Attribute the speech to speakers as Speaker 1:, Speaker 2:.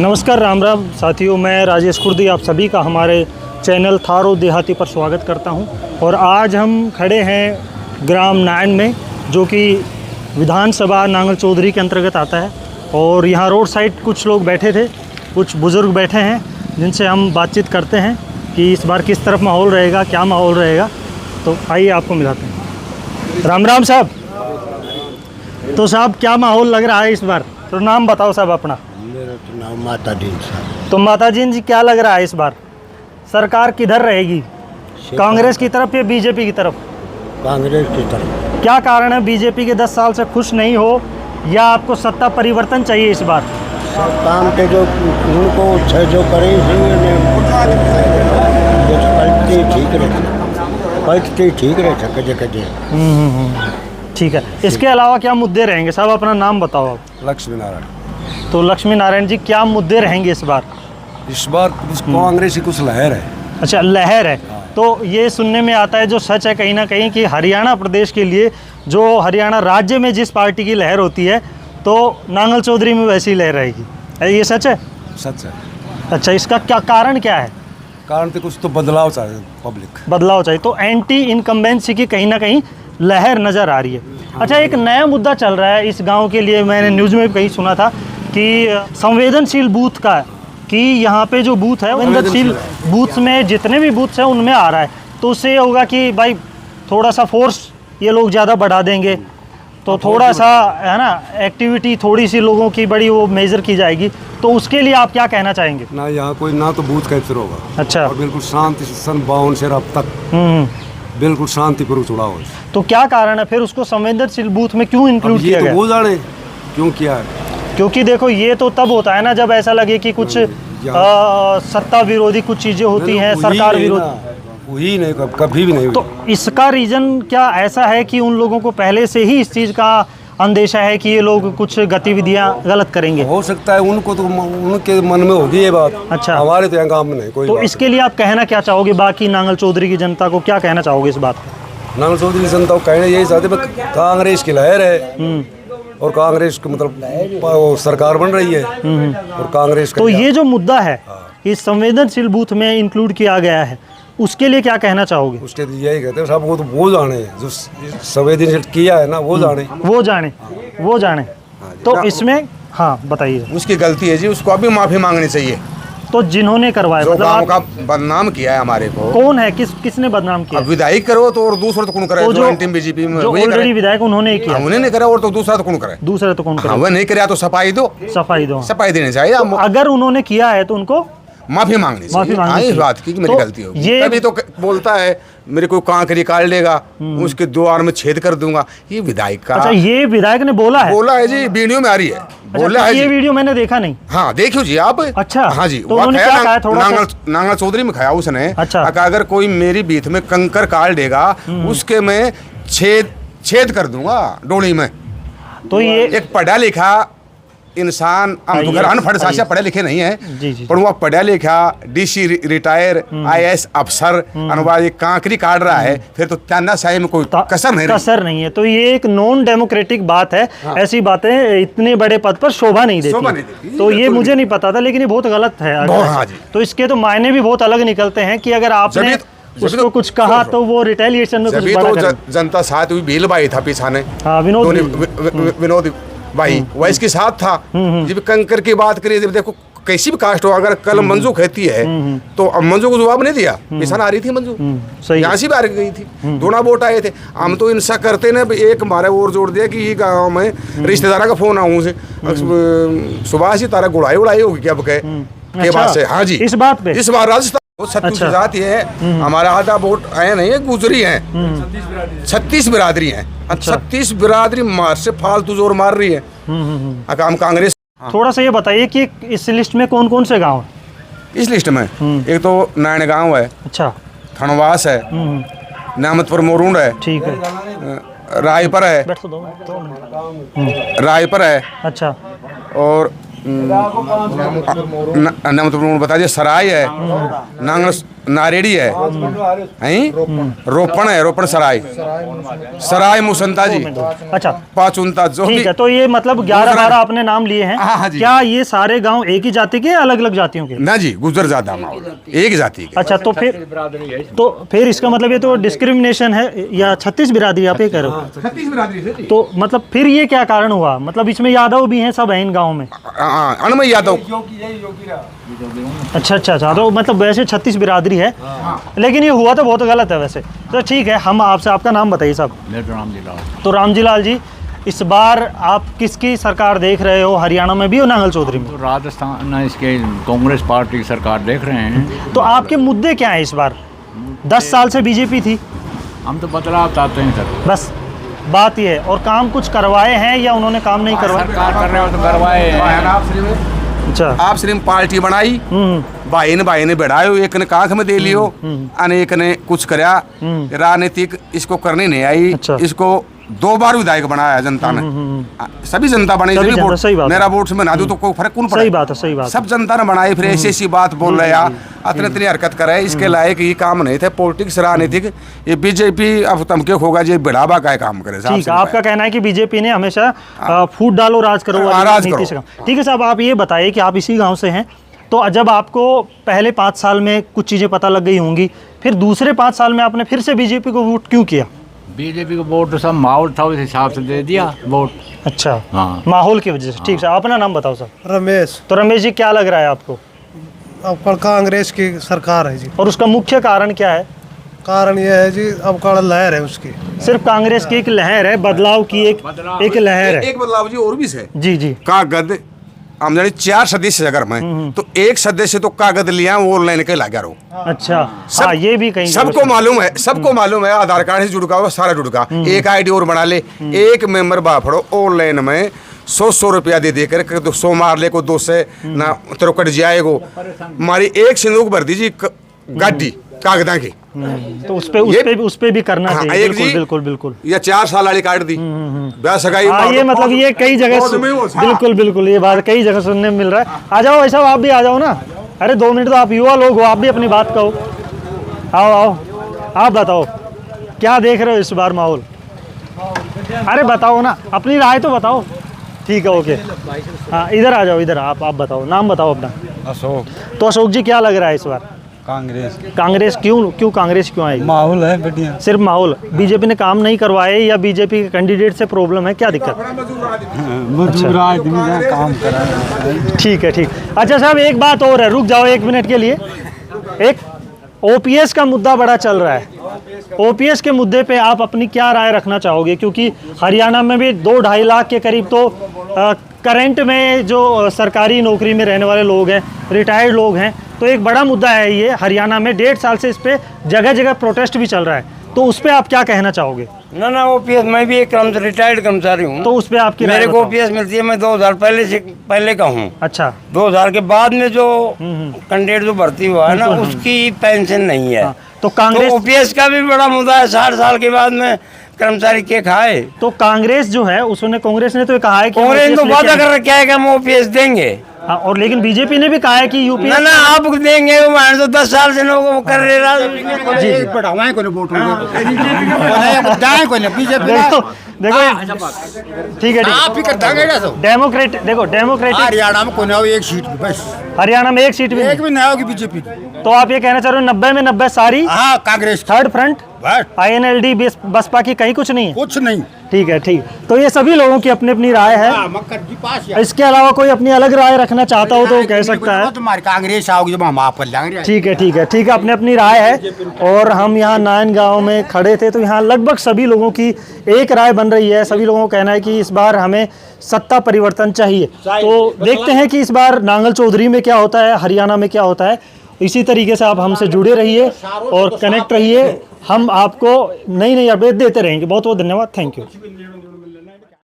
Speaker 1: नमस्कार, राम राम साथियों। मैं राजेश कुर्दी आप सभी का हमारे चैनल थारो देहाती पर स्वागत करता हूं। और आज हम खड़े हैं ग्राम नायन में, जो कि विधानसभा नांगल चौधरी के अंतर्गत आता है। और यहाँ रोड साइड कुछ लोग बैठे थे, कुछ बुज़ुर्ग बैठे हैं, जिनसे हम बातचीत करते हैं कि इस बार किस तरफ माहौल रहेगा, क्या माहौल रहेगा। तो आइए आपको मिलाते हैं। राम राम साहब। तो साहब, क्या माहौल लग रहा है इस बार? तो नाम बताओ साहब अपना।
Speaker 2: मेरा तो नाम माता जी साहब।
Speaker 1: तो माताजी जी, क्या लग रहा है इस बार सरकार किधर रहेगी, कांग्रेस की तरफ या बीजेपी की तरफ?
Speaker 2: कांग्रेस की तरफ।
Speaker 1: क्या कारण है? बीजेपी के 10 साल से खुश नहीं हो या आपको सत्ता परिवर्तन चाहिए इस बार?
Speaker 2: सब काम के जो उनको जो करें पलटती ठीक रहे कजे कजे।
Speaker 1: ठीक है। इसके अलावा क्या मुद्दे रहेंगे साहब? अपना नाम बताओ आप।
Speaker 3: लक्ष्मी नारायण।
Speaker 1: तो लक्ष्मी नारायण जी, क्या मुद्दे रहेंगे इस बार?
Speaker 3: इस बार कांग्रेस की कुछ लहर है।
Speaker 1: अच्छा, लहर है। तो ये सुनने में आता है, जो सच है कहीं ना कहीं, कि हरियाणा प्रदेश के लिए, जो हरियाणा राज्य में जिस पार्टी की लहर होती है, तो नांगल चौधरी में वैसी लहर रहेगी। ये सच है?
Speaker 3: सच है।
Speaker 1: अच्छा, इसका क्या कारण क्या है?
Speaker 3: कारण तो कुछ तो बदलाव चाहिए, पब्लिक
Speaker 1: बदलाव चाहिए। तो एंटी इनकम्बेंसी की कहीं ना कहीं लहर नज़र आ रही है। अच्छा, एक नया मुद्दा चल रहा है इस गांव के लिए। मैंने न्यूज़ में कहीं सुना था कि संवेदनशील बूथ का, कि यहाँ पे जो बूथ है, संवेदनशील बूथ में जितने भी बूथ्स हैं उनमें आ रहा है। तो उससे ये होगा कि भाई थोड़ा सा फोर्स ये लोग ज़्यादा बढ़ा देंगे, तो थोड़ा सा है ना, एक्टिविटी थोड़ी सी लोगों की बड़ी वो मेजर की जाएगी। तो उसके लिए आप क्या कहना चाहेंगे?
Speaker 3: ना यहाँ कोई ना तो बूथ कैप्चर होगा।
Speaker 1: अच्छा।
Speaker 3: और बिल्कुल शांति से सन 52 से अब तक बिल्कुल शांतिपूर्वक चुनाव हो।
Speaker 1: तो क्या कारण है फिर उसको संवेदनशील बूथ में क्यों इंक्लूड किया गया?
Speaker 3: वो जाने क्यों किया है।
Speaker 1: क्योंकि देखो, ये तो तब होता है ना जब ऐसा लगे कि कुछ सत्ता विरोधी कुछ चीज़ें होती हैं, सरकार विरोधी।
Speaker 3: वही नहीं, कभी भी नहीं।
Speaker 1: तो इसका रीज़न क्या ऐसा है कि उन लोगों को पहले से ही इस चीज़ का अंदेशा है कि ये लोग कुछ गतिविधियां गलत करेंगे?
Speaker 3: हो सकता है उनको, तो उनके मन में होगी ये बात।
Speaker 1: अच्छा।
Speaker 3: हमारे तो यहाँ काम में नहीं कोई।
Speaker 1: तो इसके लिए आप कहना क्या चाहोगे? बाकी नांगल चौधरी की जनता को क्या कहना चाहोगे इस बात पर?
Speaker 3: नांगल चौधरी जनता को कहना यही चाहते, कांग्रेस की लहर है और कांग्रेस को मतलब सरकार बन रही है और कांग्रेस का।
Speaker 1: तो ये जो मुद्दा है, इस संवेदनशील बूथ में इंक्लूड किया गया है, उसके लिए क्या कहना चाहोगे?
Speaker 3: उसके लिए यही कहते हैं साहब, वो तो वो जाने जो संवेदनशील किया है ना, वो जाने
Speaker 1: वो जाने। तो इसमें हाँ बताइए।
Speaker 4: उसकी गलती है जी, उसको अभी माफी मांगनी चाहिए।
Speaker 1: तो जिन्होंने करवाया,
Speaker 4: जो
Speaker 1: मतलब
Speaker 4: गांव का बदनाम किया है हमारे को।
Speaker 1: कौन है? किसने बदनाम किया?
Speaker 4: अब विधायक करो तो और दूसरा तो कौन करे?
Speaker 1: तो
Speaker 4: जो अंतिम बीजेपी में
Speaker 1: जो ऑलरेडी विधायक उन्होंने किया,
Speaker 4: उन्होंने नहीं करा, और तो दूसरा तो कौन करे?
Speaker 1: दूसरा तो कौन करे?
Speaker 4: वो नहीं करे तो सफाई दो,
Speaker 1: सफाई दो।
Speaker 4: सफाई देनी चाहिए।
Speaker 1: तो अगर उन्होंने किया है तो उनको
Speaker 4: माफी मांगनी चाहिए। इस बात की मेरी गलती होगी।
Speaker 1: ये
Speaker 4: तभी तो बोलता है मेरे को कांकरी काट लेगा, उसके द्वार में छेद कर दूंगा। ये विधायक का।
Speaker 1: अच्छा, ये विधायक ने बोला है
Speaker 4: जी, वीडियो में आ रही है। बोला है
Speaker 1: ये
Speaker 4: जी।
Speaker 1: वीडियो मैंने देखा नहीं।
Speaker 4: हाँ, देखियो जी आप।
Speaker 1: अच्छा।
Speaker 4: हाँ जी,
Speaker 1: तो उन्होंने क्या कहा? थोड़ा
Speaker 4: नांगल चौधरी में खाया उसने।
Speaker 1: अच्छा।
Speaker 4: अगर कोई मेरी बीथ में कंकर काट देगा, उसके मैं छेद कर दूंगा डोली में।
Speaker 1: तो ये
Speaker 4: एक पढ़ा लिखा इंसान, हम तो घर अनपढ़ साशा पढ़े लिखे नहीं है, पर वो पढ़ा लिखा डीसी रिटायर IAS अफसर अनुवाद कांकरी काट रहा है, फिर तो ताना शाही में कोई कसर नहीं
Speaker 1: है। तो ये एक नॉन डेमोक्रेटिक बात है। हाँ। ऐसी बातें इतने बड़े पद पर शोभा नहीं देती। तो ये मुझे नहीं पता था, लेकिन ये बहुत गलत है।
Speaker 4: हाँ जी।
Speaker 1: तो इसके तो मायने भी बहुत अलग निकलते हैं कि अगर आपने उसको कुछ कहा तो वो रिटेलिएशन में कुछ बड़ा करें।
Speaker 4: जनता साथ हुई, भील भाई था पीछाने।
Speaker 1: हाँ,
Speaker 4: विनोद भाई वो इसके साथ था। जब कंकर की बात करिए, जब देखो कैसी भी कास्ट हो, अगर कल मंजू कहती है तो अब मंजू को जवाब नहीं दिया, पिछान आ रही थी मंजू, यहाँ से भी आ गई थी, दोनों वोट आए थे। हम तो इनसा करते ना, एक हमारे और जोड़ दिया कि ये गाँव में रिश्तेदार का फोन आऊँ से सुबह से तारा गुड़ाई उड़ाई होगी क्या के बाद से। हाँ जी, इस बार राजस्थान छत्तीस जाति है, हमारा आधा वोट आया नहीं है, गुजरी है। 36 बिरादरी है। 36 बिरादरी मार से फालतू जोर मार रही है हम कांग्रेस।
Speaker 1: थोड़ा सा ये बताइए कि इस लिस्ट में कौन कौन से गांव हैं?
Speaker 4: इस लिस्ट में एक तो नारायण गांव है।
Speaker 1: अच्छा।
Speaker 4: थनवास है, नामतपुर मोरूंड है,
Speaker 1: ठीक है,
Speaker 4: रायपुर है, रायपुर है।
Speaker 1: अच्छा।
Speaker 4: और नाम बता दिए, सराय है, नारेड़ी है, रोपण है, रोपण सराय मुसंता जी,
Speaker 1: अच्छा
Speaker 4: 5 29 जो
Speaker 1: ठीक
Speaker 4: भी।
Speaker 1: है। तो ये मतलब 11-12 आपने नाम लिए हैं।
Speaker 4: हाँ जी।
Speaker 1: क्या ये सारे गांव एक ही जाति के अलग अलग जातियों के?
Speaker 4: ना जी, गुजर ज्यादा माहौल एक जाति के।
Speaker 1: अच्छा, तो फिर इसका मतलब ये तो डिस्क्रिमिनेशन है, या 36 बिरादरी आप ये कह रहे हो?
Speaker 4: 36 बिरादरी से।
Speaker 1: तो मतलब फिर ये क्या कारण हुआ? मतलब इसमें यादव भी हैं, सब हैं इन गाँव में?
Speaker 4: अनमय यादव।
Speaker 1: अच्छा, तो मतलब वैसे 36 बिरादरी है, लेकिन ये हुआ तो बहुत गलत है वैसे। तो ठीक है, हम आपसे, आपका नाम बताइए साहब। तो रामजी लाल जी, इस बार आप किसकी सरकार देख रहे हो? हरियाणा में भी और नांगल चौधरी में?
Speaker 5: राजस्थान इसके कांग्रेस पार्टी की सरकार देख रहे हैं।
Speaker 1: तो आपके मुद्दे क्या हैं इस बार? 10 साल से बीजेपी थी,
Speaker 5: हम तो बदलाव चाहते हैं सर।
Speaker 1: बस बात ये है। और काम कुछ करवाए हैं या उन्होंने काम नहीं करवाए?
Speaker 5: सरकार कर रहे हो तो करवाए हैं।
Speaker 1: अच्छा,
Speaker 4: आप सिर्फ पार्टी बनाई, भाई ने बढ़ायो, एक ने कांख में दे लियो, अनेक ने कुछ करया। राजनीतिक इसको करने नहीं आई।
Speaker 1: अच्छा।
Speaker 4: इसको 2 बार विधायक बनाया जनता ने, सभी जनता बनाई।
Speaker 1: सभी
Speaker 4: सभी
Speaker 1: जनता, सही बात है।
Speaker 4: मेरा वोट से बना दो तो कोई फर्क कौन पड़े?
Speaker 1: सही बात है, सही बात है।
Speaker 4: सब जनता ने बनाई, फिर ऐसी बात बोल रहे यार, इतनी हरकत करे, इसके लायक ये काम नहीं थे। पॉलिटिक्स राजनीतिक, ये बीजेपी अब तमके होगा, ये बढ़ावा का काम करे।
Speaker 1: ठीक है, आपका कहना है कि बीजेपी ने हमेशा फूट डालो राज करो वाली
Speaker 4: राज
Speaker 1: नीति
Speaker 4: करो।
Speaker 1: से काम। ठीक है साहब, आप ये बताइए कि आप इसी गांव से हैं, तो जब आपको पहले 5 साल में कुछ चीज़ें पता लग गई होंगी, फिर दूसरे 5 साल में आपने फिर से बीजेपी को वोट क्यों किया?
Speaker 5: बीजेपी को वोट तो सब माहौल था, उस हिसाब से दे दिया वोट।
Speaker 1: अच्छा,
Speaker 5: हाँ।
Speaker 1: माहौल की वजह से। ठीक है, अपना नाम बताओ सर।
Speaker 2: रमेश।
Speaker 1: तो रमेश जी, क्या लग रहा है आपको?
Speaker 2: अब कांग्रेस की सरकार है जी।
Speaker 1: और उसका मुख्य कारण क्या है?
Speaker 2: कारण यह है जी, अब का लहर है उसकी।
Speaker 1: सिर्फ कांग्रेस की एक लहर है, बदलाव की एक लहर है।
Speaker 4: एक बदलाव जी और भी है।
Speaker 1: जी
Speaker 4: कागज हम जाने 4 सदस्य अगर मैं तो एक सदस्य तो कागज लिया वो ऑनलाइन के लगा रहो।
Speaker 1: अच्छा, हाँ, ये भी कहीं
Speaker 4: सबको मालूम है आधार कार्ड से जुड़का हुआ सारा जुड़का। एक आईडी और बना ले, एक मेंबर बाफड़ो ऑनलाइन में 100 रुपया दे कर 200 मार ले को 200 ना तेरे कट जाएगो। हमारी एक सिंदूक भर दीजिए गाड़ी कागजा की,
Speaker 1: तो उस पे भी करना चाहिए। बिल्कुल।
Speaker 4: या 4 साल वाली काट दी ब्याह सगाई।
Speaker 1: ये मतलब ये कई जगह बिल्कुल ये बात कई जगह सुनने में मिल रहा है। आ जाओ भाई साहब, आप भी आ जाओ ना। अरे 2 मिनट तो आप युवा लोग हो, आप भी अपनी बात कहो। आओ, आप बताओ क्या देख रहे हो इस बार माहौल? अरे बताओ ना, अपनी राय तो बताओ। ठीक है, ओके। हाँ, इधर आ जाओ, इधर आप बताओ, नाम बताओ अपना।
Speaker 6: अशोक।
Speaker 1: तो अशोक जी, क्या लग रहा है इस बार? कांग्रेस क्यों कांग्रेस क्यों आएगी?
Speaker 6: माहौल है बढ़िया।
Speaker 1: सिर्फ माहौल? बीजेपी ने काम नहीं करवाए या बीजेपी के कैंडिडेट से प्रॉब्लम है, क्या दिक्कत?
Speaker 6: मजदूर आदमी काम करा।
Speaker 1: ठीक है। अच्छा साहब, एक बात और है, रुक जाओ 1 मिनट के लिए। एक ओपीएस का मुद्दा बड़ा चल रहा है। ओपीएस के मुद्दे पे आप अपनी क्या राय रखना चाहोगे? क्योंकि हरियाणा में भी 2-2.5 लाख के करीब तो करंट में जो सरकारी नौकरी में रहने वाले लोग हैं, रिटायर्ड लोग हैं, तो एक बड़ा मुद्दा है ये हरियाणा में। 1.5 साल से इस पे जगह जगह प्रोटेस्ट भी चल रहा है, तो उस पे आप क्या कहना चाहोगे?
Speaker 7: ना ओपीएस, मैं भी एक रिटायर्ड कर्मचारी हूँ,
Speaker 1: तो उस पे आपकी
Speaker 7: मेरे को ओपीएस मिलती है। मैं 2000 पहले का हूँ।
Speaker 1: अच्छा,
Speaker 7: 2000 के बाद में जो कैंडिडेट जो भर्ती हुआ है ना, उसकी पेंशन नहीं है।
Speaker 1: तो कांग्रेस,
Speaker 7: ओपीएस का भी बड़ा मुद्दा है। 60 साल के बाद में कर्मचारी के खाए।
Speaker 1: तो कांग्रेस जो है उसने, कांग्रेस ने तो कहा है कि
Speaker 7: कांग्रेस तो वादा कर रखा है कि हम ओपीएस देंगे।
Speaker 1: हाँ, और लेकिन बीजेपी ने भी कहा है कि यूपी
Speaker 7: ना आप देंगे। वो तो 10 साल से लोग कर रहे
Speaker 1: ठीक है। डेमोक्रेटिक
Speaker 2: हरियाणा में कोई एक सीट बस।
Speaker 1: हरियाणा में एक सीट भी
Speaker 2: नहीं होगी बीजेपी।
Speaker 1: तो आप ये कहना चाह रहे हो 90 में 90 सारी?
Speaker 2: हाँ, Congress.
Speaker 1: Third front, INLD, Baspa की कहीं कुछ नहीं?
Speaker 2: कुछ नहीं।
Speaker 1: ठीक है। तो ये सभी लोगों की अपनी अपनी राय है। इसके अलावा कोई अपनी अलग राय रखना चाहता हो तो कह सकता है।
Speaker 2: तुम्हारी कांग्रेस आओगी जब हम आप कर लेंगे।
Speaker 1: ठीक है, अपनी अपनी राय है। और हम यहाँ नायन गांव में खड़े थे, तो यहाँ लगभग सभी लोगों की एक राय बन रही है। सभी लोगों का कहना है कि इस बार हमें सत्ता परिवर्तन चाहिए। तो देखते हैं कि इस बार नांगल चौधरी में क्या होता है, हरियाणा में क्या होता है। इसी तरीके से आप हमसे जुड़े रहिए और कनेक्ट रहिए। हम आपको नई अपडेट देते रहेंगे। बहुत बहुत धन्यवाद, थैंक यू।